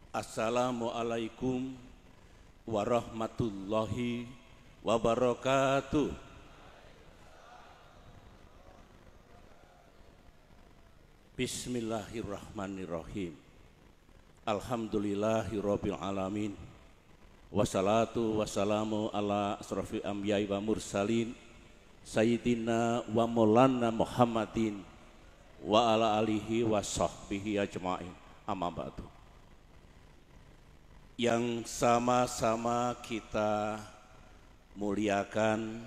Assalamualaikum warahmatullahi wabarakatuh. Bismillahirrahmanirrahim. Alhamdulillahirabbil alamin. Wassalatu wassalamu ala asrofil anbiya'i wa mursalin sayyidina wa maulana Muhammadin wa ala alihi wa sahbihi ajma'in. Amma ba'du. Yang sama-sama kita muliakan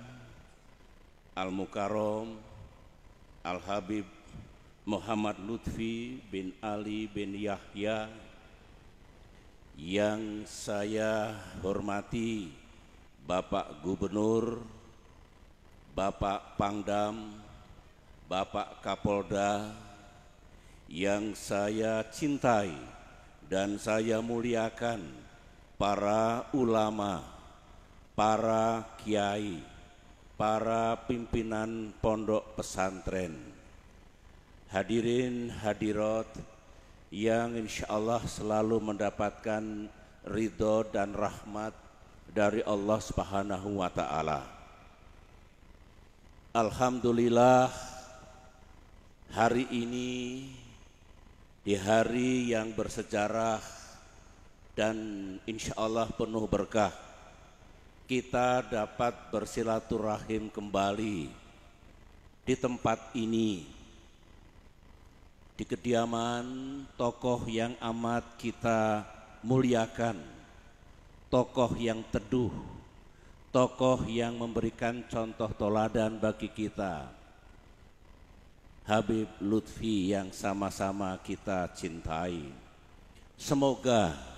Al-Mukarram Al-Habib Muhammad Lutfi bin Ali bin Yahya, yang saya hormati Bapak Gubernur, Bapak Pangdam, Bapak Kapolda, yang saya cintai dan saya muliakan para ulama, para kiai, para pimpinan pondok pesantren, hadirin hadirat yang insya Allah selalu mendapatkan ridho dan rahmat dari Allah Subhanahu wa Ta'ala. Alhamdulillah, hari ini di hari yang bersejarah dan insya Allah penuh berkah, kita dapat bersilaturahim kembali di tempat ini, di kediaman tokoh yang amat kita muliakan, tokoh yang teduh, tokoh yang memberikan contoh teladan bagi kita, Habib Lutfi yang sama-sama kita cintai. Semoga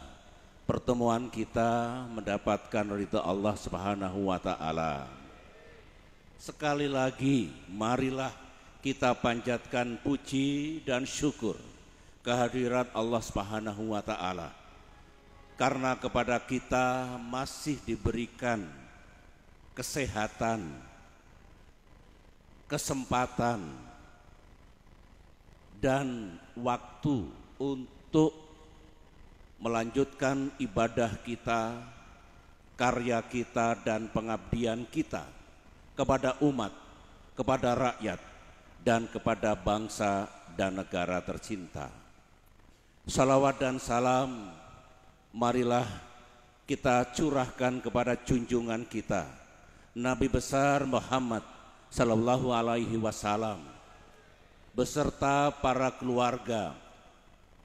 pertemuan kita mendapatkan ridha Allah Subhanahu wa Ta'ala. Sekali lagi, marilah kita panjatkan puji dan syukur kehadirat Allah Subhanahu wa Ta'ala, karena kepada kita masih diberikan kesehatan, kesempatan, dan waktu untuk melanjutkan ibadah kita, karya kita, dan pengabdian kita kepada umat, kepada rakyat, dan kepada bangsa dan negara tercinta. Salawat dan salam marilah kita curahkan kepada junjungan kita, Nabi besar Muhammad sallallahu alaihi wasallam, beserta para keluarga,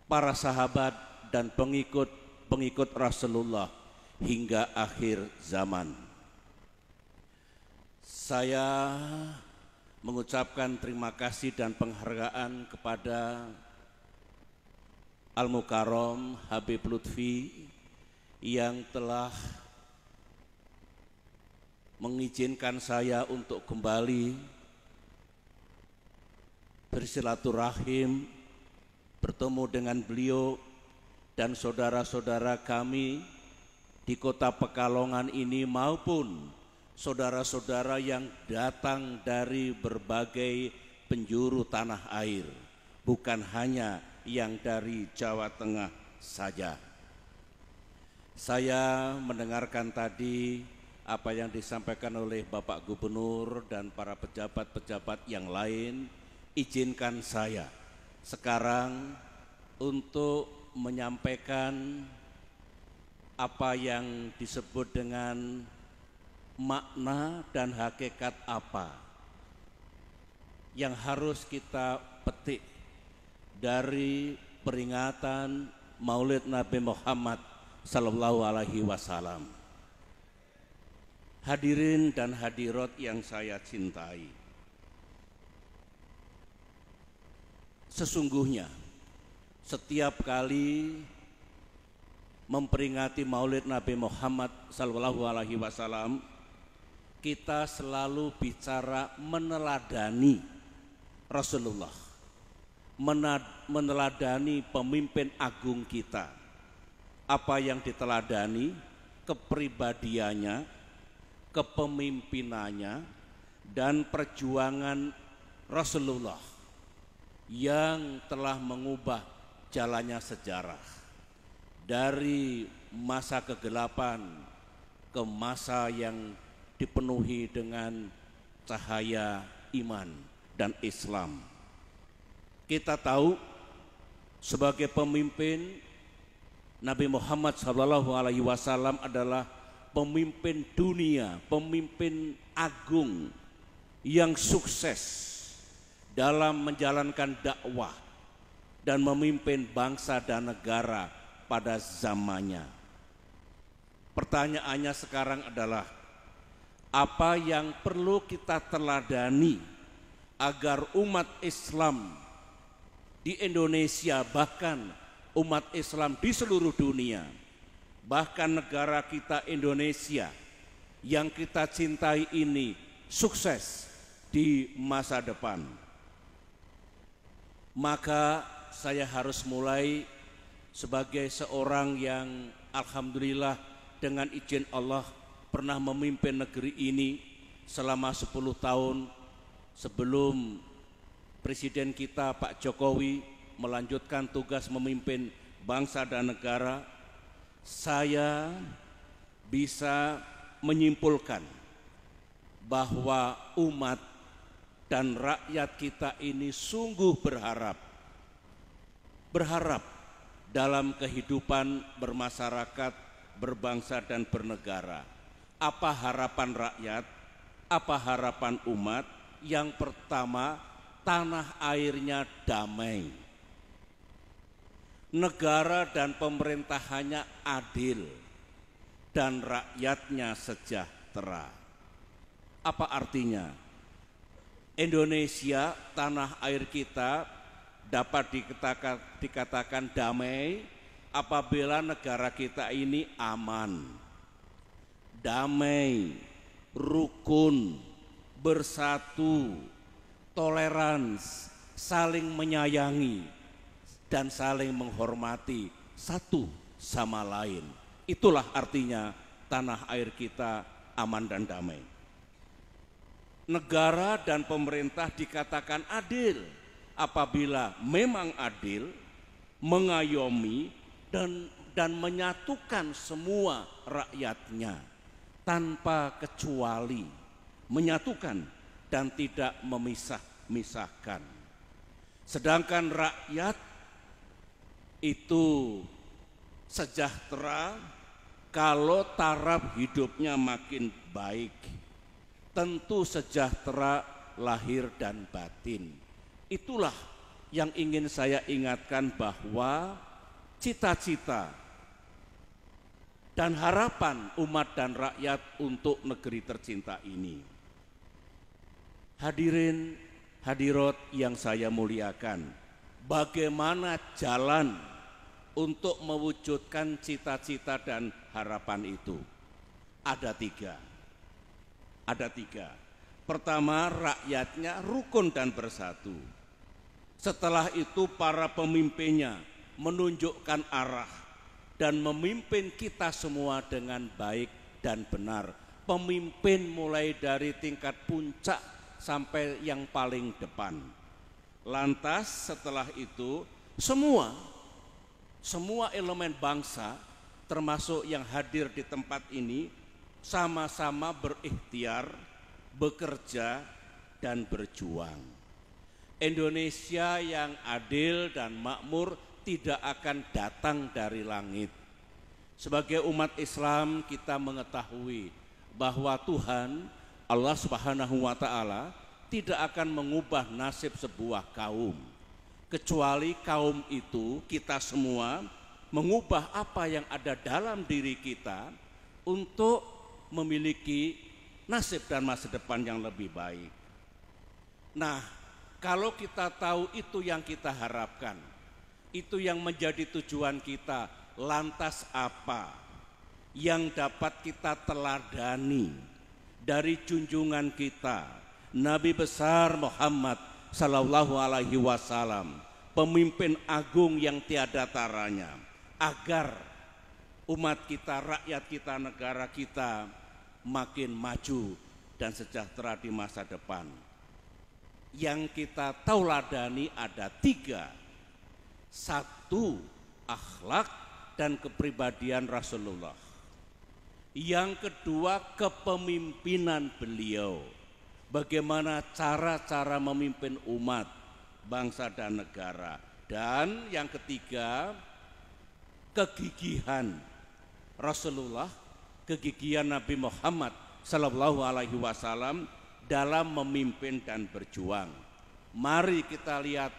para sahabat, dan pengikut Rasulullah hingga akhir zaman. Saya mengucapkan terima kasih dan penghargaan kepada Al-Mukarram Habib Lutfi yang telah mengizinkan saya untuk kembali bersilaturahim, bertemu dengan beliau dan saudara-saudara kami di kota Pekalongan ini, maupun saudara-saudara yang datang dari berbagai penjuru tanah air, bukan hanya yang dari Jawa Tengah saja. Saya mendengarkan tadi apa yang disampaikan oleh Bapak Gubernur dan para pejabat-pejabat yang lain. Izinkan saya sekarang untuk menyampaikan apa yang disebut dengan makna dan hakikat apa yang harus kita petik dari peringatan Maulid Nabi Muhammad sallallahu alaihi wasallam. Hadirin dan hadirat yang saya cintai, sesungguhnya setiap kali memperingati Maulid Nabi Muhammad sallallahu alaihi wasallam, kita selalu bicara meneladani Rasulullah, meneladani pemimpin agung kita. Apa yang diteladani? Kepribadiannya, kepemimpinannya, dan perjuangan Rasulullah yang telah mengubah jalannya sejarah. dari masa kegelapan ke masa yang dipenuhi dengan cahaya iman dan Islam. Kita tahu sebagai pemimpin, Nabi Muhammad SAW adalah pemimpin dunia, pemimpin agung yang sukses dalam menjalankan dakwah dan memimpin bangsa dan negara pada zamannya. Pertanyaannya sekarang adalah, apa yang perlu kita teladani agar umat Islam di Indonesia, bahkan umat Islam di seluruh dunia, bahkan negara kita Indonesia yang kita cintai ini sukses di masa depan? Maka saya harus mulai sebagai seorang yang alhamdulillah dengan izin Allah pernah memimpin negeri ini selama 10 tahun sebelum Presiden kita Pak Jokowi melanjutkan tugas memimpin bangsa dan negara. Saya bisa menyimpulkan bahwa umat dan rakyat kita ini sungguh berharap dalam kehidupan bermasyarakat, berbangsa dan bernegara. Apa harapan rakyat? Apa harapan umat? Yang pertama, tanah airnya damai, negara dan pemerintahannya adil, dan rakyatnya sejahtera. Apa artinya? Indonesia, tanah air kita dapat dikatakan damai apabila negara kita ini aman, damai, rukun, bersatu, toleransi, saling menyayangi, dan saling menghormati satu sama lain. Itulah artinya tanah air kita aman dan damai. Negara dan pemerintah dikatakan adil apabila memang adil, mengayomi dan menyatukan semua rakyatnya tanpa kecuali, menyatukan dan tidak memisah-misahkan. Sedangkan rakyat itu sejahtera kalau taraf hidupnya makin baik. Tentu sejahtera lahir dan batin. Itulah yang ingin saya ingatkan, bahwa cita-cita dan harapan umat dan rakyat untuk negeri tercinta ini. Hadirin hadirat yang saya muliakan, bagaimana jalan untuk mewujudkan cita-cita dan harapan itu? Ada tiga. Pertama, rakyatnya rukun dan bersatu. Setelah itu para pemimpinnya menunjukkan arah dan memimpin kita semua dengan baik dan benar. Pemimpin mulai dari tingkat puncak sampai yang paling depan. Lantas setelah itu semua elemen bangsa termasuk yang hadir di tempat ini sama-sama berikhtiar, bekerja dan berjuang. Indonesia yang adil dan makmur tidak akan datang dari langit. Sebagai umat Islam kita mengetahui bahwa Tuhan Allah Subhanahu wa Ta'ala tidak akan mengubah nasib sebuah kaum, kecuali kaum itu, kita semua, mengubah apa yang ada dalam diri kita untuk memiliki nasib dan masa depan yang lebih baik. Nah, kalau kita tahu itu yang kita harapkan, itu yang menjadi tujuan kita, lantas apa yang dapat kita teladani dari junjungan kita Nabi besar Muhammad sallallahu alaihi wasallam, pemimpin agung yang tiada taranya, agar umat kita, rakyat kita, negara kita makin maju dan sejahtera di masa depan. Yang kita tauladani ada tiga. Satu, akhlak. dan kepribadian Rasulullah. Yang kedua, kepemimpinan beliau. Bagaimana cara-cara memimpin umat, bangsa dan negara. Dan yang ketiga, kegigihan Rasulullah, kegigihan Nabi Muhammad sallallahu alaihi wasallam dalam memimpin dan berjuang. Mari kita lihat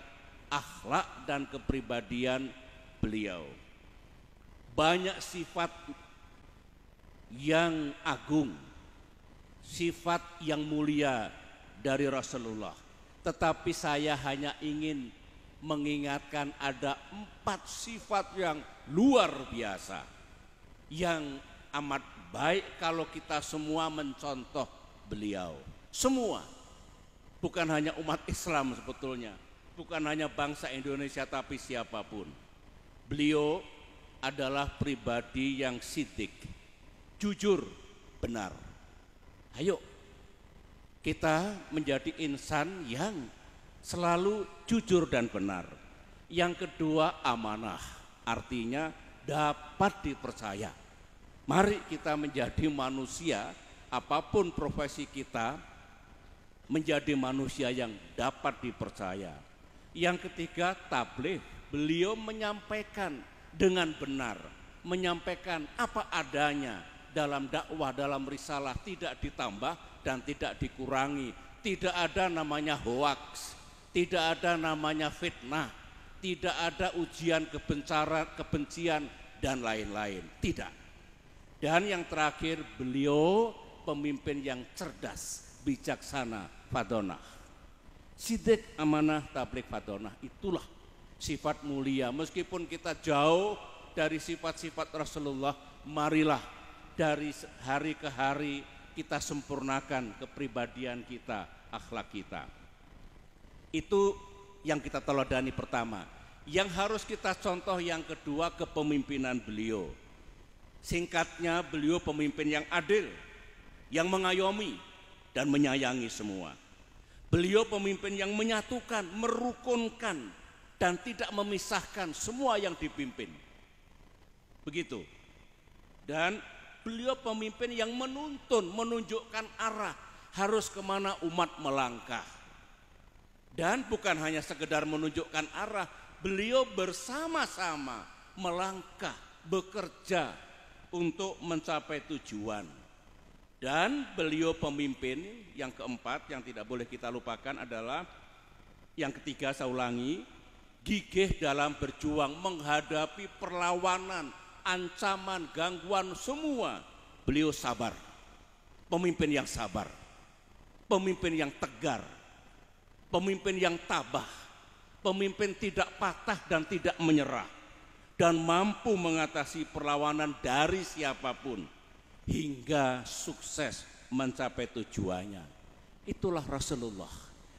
akhlak dan kepribadian beliau. Banyak sifat yang agung, sifat yang mulia dari Rasulullah. Tetapi saya hanya ingin mengingatkan ada 4 sifat yang luar biasa, yang amat baik kalau kita semua mencontoh beliau. Semua, bukan hanya umat Islam sebetulnya, bukan hanya bangsa Indonesia, tapi siapapun. Beliau adalah pribadi yang sidik, jujur, benar. Ayo kita menjadi insan yang selalu jujur dan benar. Yang kedua, amanah, artinya dapat dipercaya. Mari kita menjadi manusia, apapun profesi kita, menjadi manusia yang dapat dipercaya. Yang ketiga, tabligh. Beliau menyampaikan dengan benar, menyampaikan apa adanya dalam dakwah, dalam risalah, tidak ditambah dan tidak dikurangi. Tidak ada namanya hoaks, tidak ada namanya fitnah, tidak ada ujian kebencian dan lain-lain. Tidak. Dan yang terakhir, beliau pemimpin yang cerdas, bijaksana, fadonah. Sidik, amanah, tabligh, fadonah, itulah sifat mulia. Meskipun kita jauh dari sifat-sifat Rasulullah, marilah dari hari ke hari kita sempurnakan kepribadian kita, akhlak kita. Itu yang kita teladani pertama. Yang harus kita contoh yang kedua, kepemimpinan beliau. Singkatnya, beliau pemimpin yang adil, yang mengayomi dan menyayangi semua. Beliau pemimpin yang menyatukan, merukunkan dan tidak memisahkan semua yang dipimpin. Begitu. Dan beliau pemimpin yang menuntun, menunjukkan arah harus kemana umat melangkah. Dan bukan hanya sekedar menunjukkan arah, beliau bersama-sama melangkah, bekerja untuk mencapai tujuan. Dan beliau pemimpin yang keempat yang tidak boleh kita lupakan adalah yang ketiga, saya ulangi, gigih dalam berjuang menghadapi perlawanan, ancaman, gangguan semua. Beliau sabar, pemimpin yang sabar, pemimpin yang tegar, pemimpin yang tabah, pemimpin tidak patah dan tidak menyerah, dan mampu mengatasi perlawanan dari siapapun hingga sukses mencapai tujuannya. Itulah Rasulullah,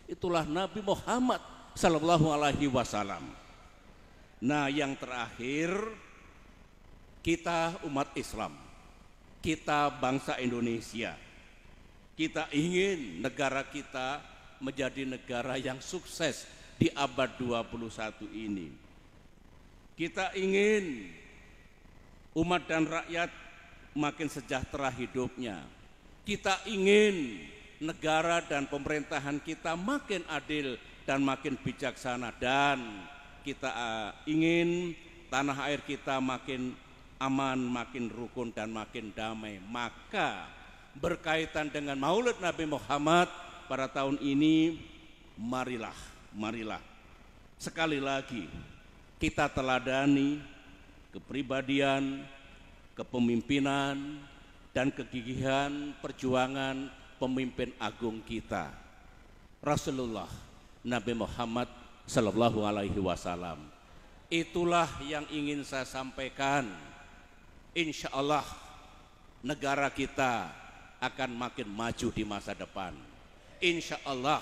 itulah Nabi Muhammad sallallahu alaihi wasallam. Nah, yang terakhir, kita umat Islam, kita bangsa Indonesia, kita ingin negara kita menjadi negara yang sukses di abad 21 ini. Kita ingin umat dan rakyat makin sejahtera hidupnya. Kita ingin negara dan pemerintahan kita makin adil dan makin bijaksana, dan kita ingin tanah air kita makin aman, makin rukun dan makin damai. Maka berkaitan dengan Maulid Nabi Muhammad pada tahun ini, marilah sekali lagi kita teladani kepribadian, kepemimpinan dan kegigihan perjuangan pemimpin agung kita, Rasulullah Nabi Muhammad sallallahu alaihi wasallam. Itulah yang ingin saya sampaikan. Insya Allah negara kita akan makin maju di masa depan. Insya Allah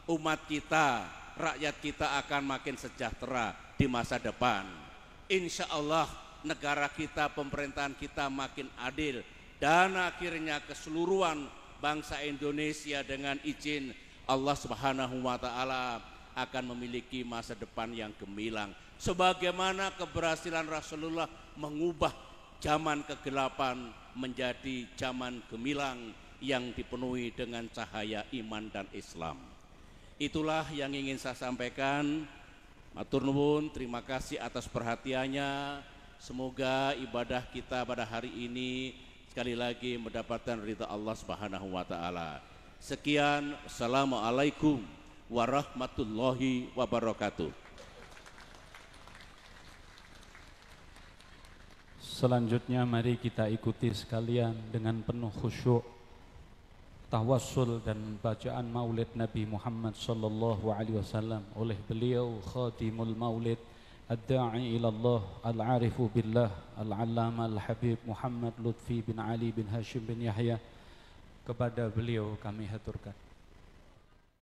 umat kita, rakyat kita akan makin sejahtera di masa depan. Insya Allah negara kita, pemerintahan kita makin adil, dan akhirnya keseluruhan bangsa Indonesia dengan izin Allah Subhanahu wa taala akan memiliki masa depan yang gemilang. sebagaimana keberhasilan Rasulullah mengubah zaman kegelapan menjadi zaman gemilang yang dipenuhi dengan cahaya iman dan Islam. Itulah yang ingin saya sampaikan. Matur nuwun, terima kasih atas perhatiannya. Semoga ibadah kita pada hari ini sekali lagi mendapatkan ridha Allah Subhanahu wa taala. Sekian, assalamualaikum warahmatullahi wabarakatuh. Selanjutnya mari kita ikuti sekalian dengan penuh khusyuk tawassul dan bacaan maulid Nabi Muhammad sallallahu alaihi wasallam oleh beliau Khatimul Maulid Ad-Da'i ila Allah Al-Arifu Billah Al-Allama Al-Habib Muhammad Lutfi bin Ali bin Hashim bin Yahya. Kepada beliau kami haturkan.